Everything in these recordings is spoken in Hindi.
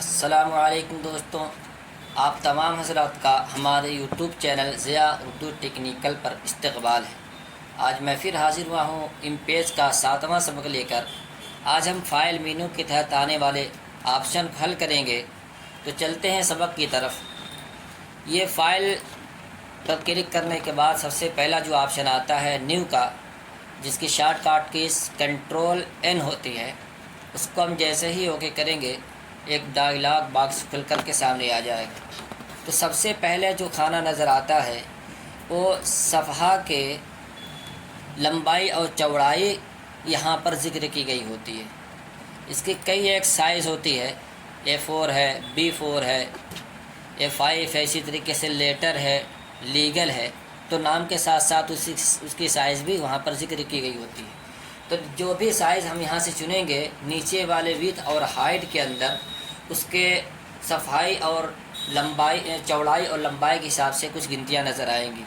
अस्सलामुअलैकुम दोस्तों, आप तमाम हज़रात का हमारे YouTube channel Zia Urdu technical पर इस्तकबाल है। आज मैं फिर हाज़िर हुआ हूँ इम्पेज का 7वां सबक लेकर। आज हम फ़ाइल मेनू के तहत आने वाले ऑप्शन को हल करेंगे। तो चलते हैं सबक की तरफ। ये फ़ाइल पर क्लिक करने के बाद सबसे पहला जो ऑप्शन आता है न्यू का, जिसकी शॉर्टकट कीज़ कंट्रोल N होती है, उसको हम जैसे ही ओके करेंगे एक डायलॉग बॉक्स खुल कर के सामने आ जाएगा। तो सबसे पहले जो खाना नज़र आता है वो सफ़हा के लंबाई और चौड़ाई यहाँ पर ज़िक्र की गई होती है। इसकी कई एक साइज़ होती है, A4 है, B4 है, A5 है, इसी तरीके से लेटर है, लीगल है। तो नाम के साथ साथ उसकी साइज़ भी वहाँ पर ज़िक्र की गई होती है। तो जो भी साइज़ हम यहाँ से चुनेंगे, नीचे वाले विड्थ और हाइट के अंदर उसके सफाई और लंबाई, चौड़ाई और लंबाई के हिसाब से कुछ गिनतियाँ नज़र आएंगी।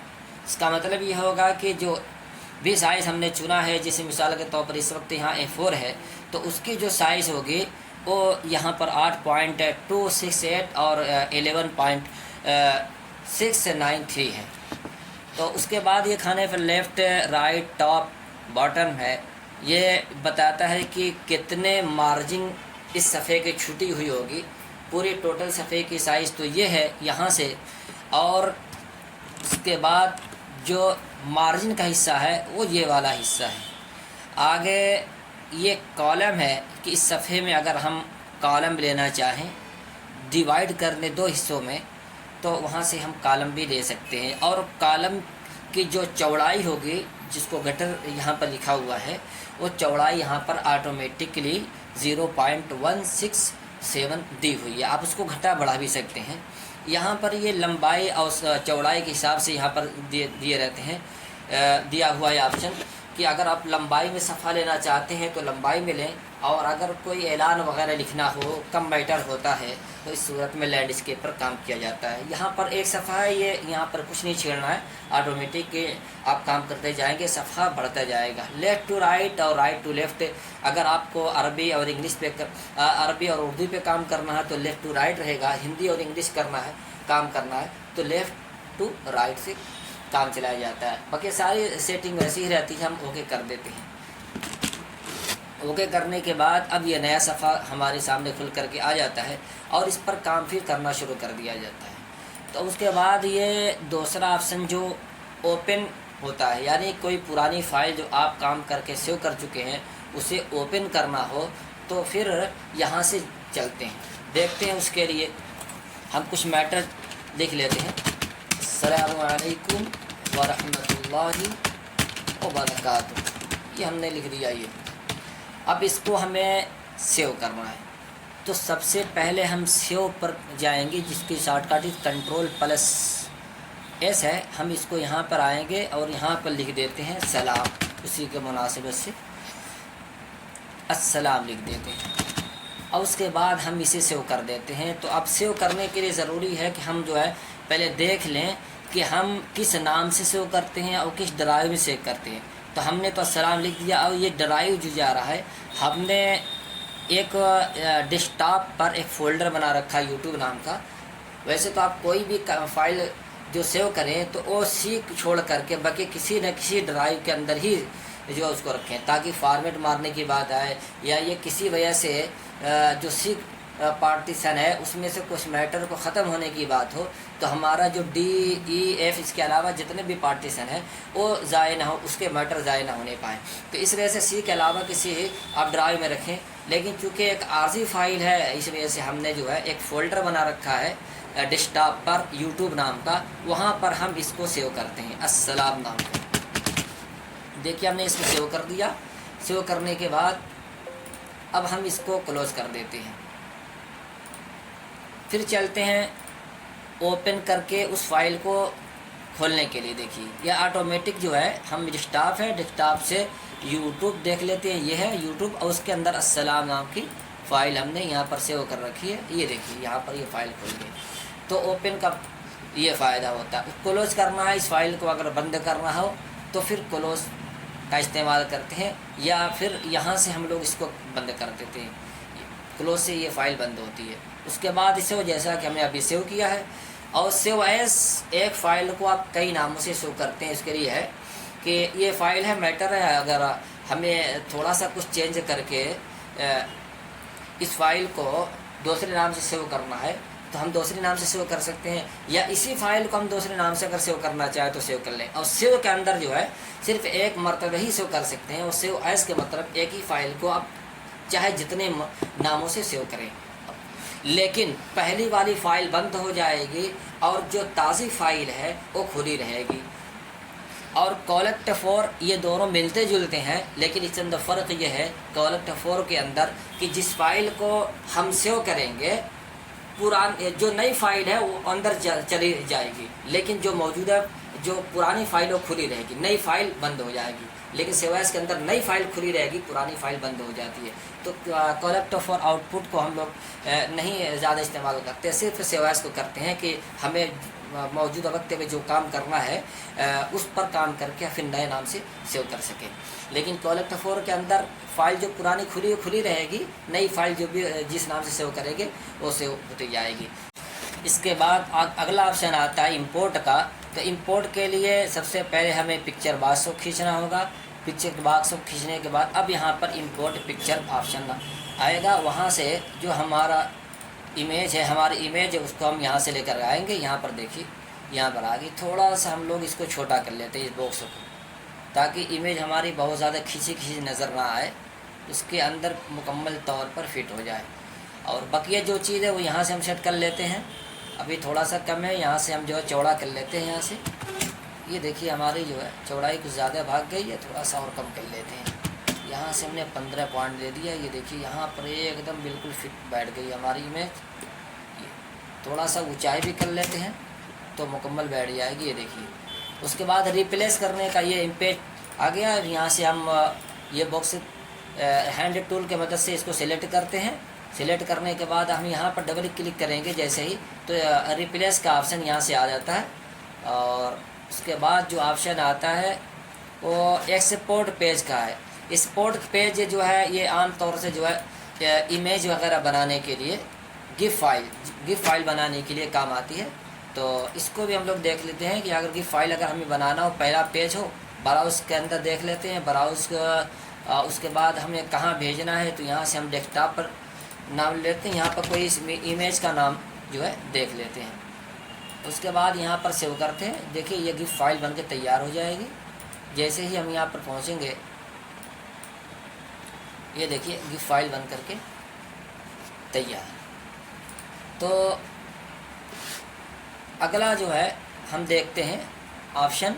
इसका मतलब ये होगा कि जो भी साइज़ हमने चुना है, जैसे मिसाल के तौर पर इस वक्त यहाँ A4 है, तो उसकी जो साइज़ होगी वो यहाँ पर 8.268 और 11.693 है। तो उसके बाद ये खाने पर लेफ़्ट, राइट, टॉप, बॉटम है। ये बताता है कि कितने मार्जिन इस सफ़े की छुटी हुई होगी। पूरी टोटल सफ़े की साइज़ तो ये है यहाँ से, और उसके बाद जो मार्जिन का हिस्सा है वो ये वाला हिस्सा है। आगे ये कॉलम है कि इस सफ़े में अगर हम कॉलम लेना चाहें डिवाइड करने दो हिस्सों में, तो वहाँ से हम कॉलम भी ले सकते हैं। और कॉलम की जो चौड़ाई होगी, जिसको गटर यहाँ पर लिखा हुआ है, वो चौड़ाई यहाँ पर ऑटोमेटिकली 0.167 दी हुई है। आप उसको घटा बढ़ा भी सकते हैं। यहाँ पर ये लंबाई और चौड़ाई के हिसाब से यहाँ पर दिए रहते हैं, दिया हुआ है ऑप्शन कि अगर आप लंबाई में सफ़ा लेना चाहते हैं तो लंबाई में लें, और अगर कोई ऐलान वगैरह लिखना हो, कम मैटर होता है, तो इस सूरत में लैंडस्केप पर काम किया जाता है। यहाँ पर एक सफ़ा है, ये यहाँ पर कुछ नहीं छेड़ना है, ऑटोमेटिक आप काम करते जाएंगे, सफ़ा बढ़ता जाएगा। लेफ़्ट टू राइट और राइट टू लेफ़्ट, अगर आपको अरबी और इंग्लिश पे अरबी और उर्दू पे काम करना है तो लेफ़्ट टू राइट रहेगा। हिंदी और इंग्लिश काम करना है तो लेफ़्ट टू राइट से काम चलाया जाता है। बाकी सारी सेटिंग वैसी ही रहती है, हम ओके कर देते हैं। ओके करने के बाद अब ये नया सफ़ा हमारे सामने खुल करके आ जाता है और इस पर काम फिर करना शुरू कर दिया जाता है। तो उसके बाद ये दूसरा ऑप्शन जो ओपन होता है, यानी कोई पुरानी फ़ाइल जो आप काम करके सेव कर चुके हैं उसे ओपन करना हो, तो फिर यहाँ से चलते हैं, देखते हैं। उसके लिए हम कुछ मैटर लिख लेते हैं। अस्सलामु अलैकुम वरहमतुल्लाहि वबरकातुहू, ये हमने लिख दिया। ये अब इसको हमें सेव करना है, तो सबसे पहले हम सेव पर जाएंगे, जिसकी शॉर्टकट Ctrl+S है। हम इसको यहाँ पर आएंगे और यहाँ पर लिख देते हैं सलाम, उसी के मुनासिबत से अस्सलाम लिख देते हैं, और उसके बाद हम इसे सेव कर देते हैं। तो अब सेव करने के लिए ज़रूरी है कि हम जो है पहले देख लें कि हम किस नाम से सेव करते हैं और किस ड्राइव में सेव करते हैं। तो हमने तो अस्सलाम लिख दिया, और ये ड्राइव जो जा रहा है, हमने एक डेस्कटॉप पर एक फ़ोल्डर बना रखा है यूट्यूब नाम का। वैसे तो आप कोई भी फ़ाइल जो सेव करें तो वो सीक छोड़ करके बाकी किसी न किसी ड्राइव के अंदर ही जो है उसको रखें, ताकि फॉर्मेट मारने की बात आए, या ये किसी वजह से जो सीक पार्टीशन है उसमें से कुछ मैटर को ख़त्म होने की बात हो, तो हमारा जो DEF इसके अलावा जितने भी पार्टीशन है वो ज़ाय ना हो, उसके मैटर ज़ाय ना होने पाए। तो इस वजह से सी के अलावा किसी आप ड्राइव में रखें। लेकिन चूँकि एक आर्जी फ़ाइल है, इस वजह से हमने जो है एक फ़ोल्डर बना रखा है डेस्कटॉप पर यूट्यूब नाम का, वहाँ पर हम इसको सेव करते हैं अस्सलाम नाम का। देखिए हमने इसको सेव कर दिया। सेव करने के बाद अब हम इसको क्लोज़ कर देते हैं। फिर चलते हैं ओपन करके उस फाइल को खोलने के लिए। देखिए यह ऑटोमेटिक जो है, हम डेस्कटॉप है, डेस्कटॉप से यूट्यूब देख लेते हैं। ये है यूट्यूब, और उसके अंदर अस्सलाम नाम की फ़ाइल हमने यहाँ पर सेव कर रखी है। ये देखिए यहाँ पर ये फ़ाइल खुल गई। तो ओपन का ये फ़ायदा होता है। क्लोज़ करना है इस फाइल को, अगर बंद करना हो तो फिर क्लोज़ का इस्तेमाल करते हैं, या फिर यहाँ से हम लोग इसको बंद कर देते हैं। क्लोज से ये फ़ाइल बंद होती है। उसके बाद इसे जैसा कि हमने अभी सेव किया है, और सेव एज एक फ़ाइल को आप कई नामों से सेव करते हैं। इसके लिए है कि ये फ़ाइल है मैटर है, अगर हमें थोड़ा सा कुछ चेंज करके इस फाइल को दूसरे नाम से सेव करना है तो हम दूसरे नाम से सेव कर सकते हैं, या इसी फाइल को हम दूसरे नाम से अगर सेव करना चाहें तो सेव कर लें। और सेव के अंदर जो है सिर्फ एक मरतबा ही सेव कर सकते हैं, और सेव एज के मतलब एक ही फाइल को आप चाहे जितने नामों से सेव करें, लेकिन पहली वाली फ़ाइल बंद हो जाएगी और जो ताज़ी फ़ाइल है वो खुली रहेगी। और कॉलेक्ट फॉर ये दोनों मिलते जुलते हैं, लेकिन इसके अंदर फ़र्क ये है कॉलेक्ट फॉर के अंदर कि जिस फाइल को हम सेव करेंगे जो नई फाइल है वो अंदर चली जाएगी, लेकिन जो मौजूदा जो पुरानी फाइल वो खुली रहेगी, नई फाइल बंद हो जाएगी। लेकिन सेवास के अंदर नई फाइल खुली रहेगी, पुरानी फाइल बंद हो जाती है। तो कॉलेक्ट फॉर आउटपुट को हम लोग नहीं ज़्यादा इस्तेमाल करते, सिर्फ सेवास को करते हैं कि हमें मौजूदा वक्त में जो काम करना है उस पर काम करके फिर नए नाम से सेव कर सकें। लेकिन कॉलेक्ट फॉर के अंदर फ़ाइल जो पुरानी खुली रहेगी, नई फाइल जो भी जिस नाम से सेव करेंगे वो सेव होती जाएगी। इसके बाद अगला ऑप्शन आता है इंपोर्ट का। तो इंपोर्ट के लिए सबसे पहले हमें पिक्चर बॉक्स को खींचना होगा। पिक्चर बॉक्स को खींचने के बाद अब यहाँ पर इंपोर्ट पिक्चर ऑप्शन आएगा। वहाँ से जो हमारा इमेज है, हमारी इमेज है, उसको हम यहाँ से लेकर आएंगे। यहाँ पर देखिए, यहाँ पर आ गई। थोड़ा सा हम लोग इसको छोटा कर लेते हैं इस बॉक्स को, ताकि इमेज हमारी बहुत ज़्यादा खींची नज़र ना आए, उसके अंदर मुकम्मल तौर पर फिट हो जाए। और बकिया जो चीज़ है वो यहाँ से हम सेट कर लेते हैं। अभी थोड़ा सा कम है, यहाँ से हम जो है चौड़ा कर लेते हैं। यहाँ से ये देखिए हमारी जो है चौड़ाई कुछ ज़्यादा भाग गई है, थोड़ा सा और कम कर लेते हैं। यहाँ से हमने 15 पॉइंट दे दिया। ये देखिए यहाँ पर एकदम बिल्कुल फिट बैठ गई हमारी इमेज। थोड़ा सा ऊंचाई भी कर लेते हैं तो मुकम्मल बैठ जाएगी। ये देखिए, उसके बाद रिप्लेस करने का ये इमेज आ गया। यहाँ से हम ये बॉक्स हैंड टूल के मदद से इसको सिलेक्ट करते हैं। सिलेक्ट करने के बाद हम यहाँ पर डबल क्लिक करेंगे जैसे ही, तो रिप्लेस का ऑप्शन यहाँ से आ जाता है। और उसके बाद जो ऑप्शन आता है वो एक्सपोर्ट पेज का है। एक्सपोर्ट पेज जो है ये आम तौर से जो है इमेज वगैरह बनाने के लिए, गिफ फाइल बनाने के लिए काम आती है। तो इसको भी हम लोग देख लेते हैं कि अगर गिफ फाइल अगर हमें बनाना हो, पहला पेज हो, ब्राउज़ के अंदर देख लेते हैं। ब्राउज़ उसके बाद हमें कहाँ भेजना है, तो यहाँ से हम डेस्कटॉप पर नाम लेते हैं। यहाँ पर कोई इस इमेज का नाम जो है देख लेते हैं। उसके बाद यहाँ पर सेव करते हैं। देखिए ये गिफ फाइल बनके तैयार हो जाएगी। जैसे ही हम यहाँ पर पहुँचेंगे, ये देखिए गिफ फाइल बन करके तैयार। तो अगला जो है हम देखते हैं ऑप्शन,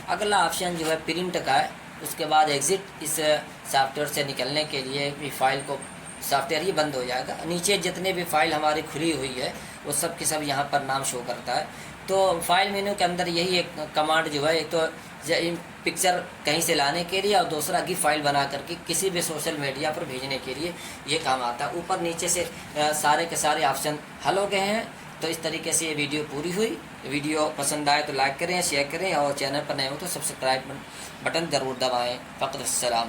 अगला ऑप्शन जो है प्रिंट का है। उसके बाद एग्ज़िट, इस सॉफ्टवेयर से निकलने के लिए भी फाइल को सॉफ्टवेयर ही बंद हो जाएगा। नीचे जितने भी फाइल हमारी खुली हुई है वो सब के सब यहाँ पर नाम शो करता है। तो फाइल मेन्यू के अंदर यही एक कमांड जो है, एक तो पिक्चर कहीं से लाने के लिए और दूसरा गिफ फाइल बना करके किसी भी सोशल मीडिया पर भेजने के लिए ये काम आता है। ऊपर नीचे से सारे के सारे ऑप्शन हल हो गए हैं। तो इस तरीके से ये वीडियो पूरी हुई। वीडियो पसंद आए तो लाइक करें, शेयर करें, और चैनल पर नए हो तो सब्सक्राइब बटन ज़रूर दबाएँ। फ़क़त अस्सलाम।